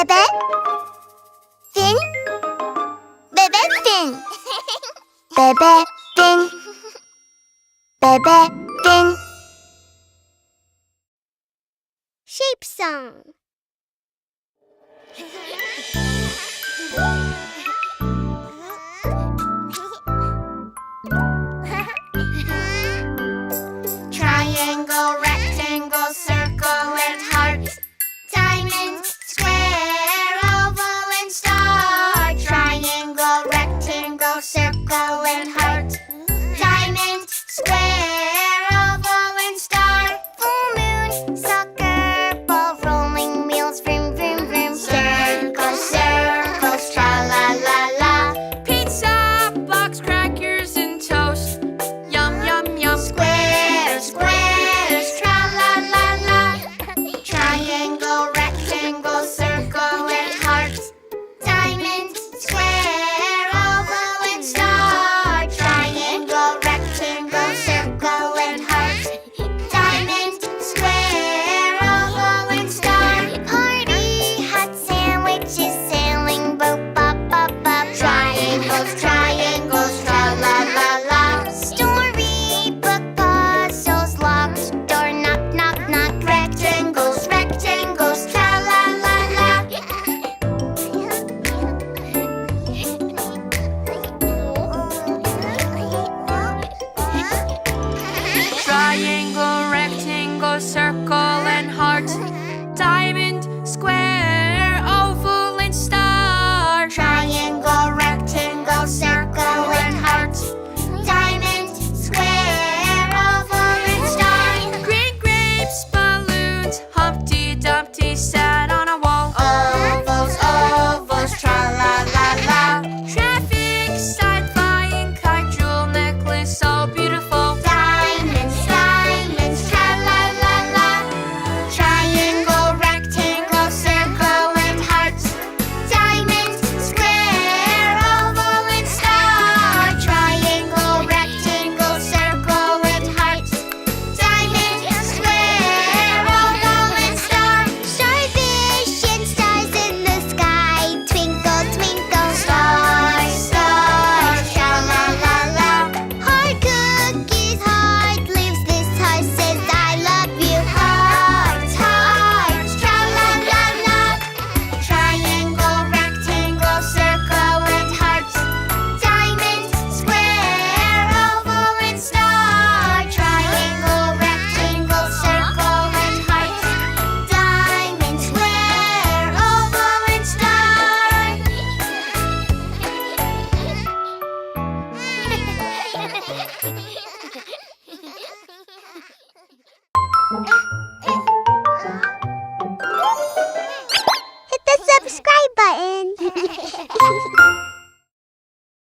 Bebe, fin, bebe, fin. Bebe, fin, bebe, fin. Shape song. Triangle, rectangle, circle, and heart. Diamond, square, oval, and star. Triangle, rectangle, circle, and heart. Diamond, square, oval, and star. Full moon, soccer ball, rolling wheels, vroom, vroom, vroom. Circles, circles, tra-la-la-la. Pizza, box, crackers, and toast. Yum, yum, yum. Squares, squares, tra-la-la-la. Triangle, rectangle, circle, and heart. Diamond, square, oval, and star. Triangle, rectangle, circle, and heart. Diamond, square, oval, and star. Party, hot sandwiches, sailing boat, bop, bop, bop. Triangles, triangles, tra-la-la-la. Storybook, puzzles, locked door, knock, knock, knock. Rectangles, rectangles, tra-la-la-la. Triangle, rectangle, circle, and heart. Diamond, square, oval, and star. Triangle, rectangle, circle, and heart. Diamond, square, oval, and star. Green grapes, balloons. Humpty Dumpty sat on a wall. Ovals, ovals, tra-la-la-la. Traffic, side-flying kite, jewel necklace, so beautiful. Diamonds, diamonds, tra-la-la-la. Triangle, rectangle, circle, and heart. Diamond, square, oval, and star. Triangle, rectangle, circle, and heart. Diamond, square, oval, and star. Starfish and stars in the sky. Twinkle, twinkle, stars, stars, sha-la-la-la. Hard cookies, heart leaves. This heart says I love you. Hearts, hearts, tra-la-la-la. Triangle, rectangle, circle, and heart. Diamond, square, oval, and star. Triangle, rectangle, circle, and heart. Diamond, square, oval, and star.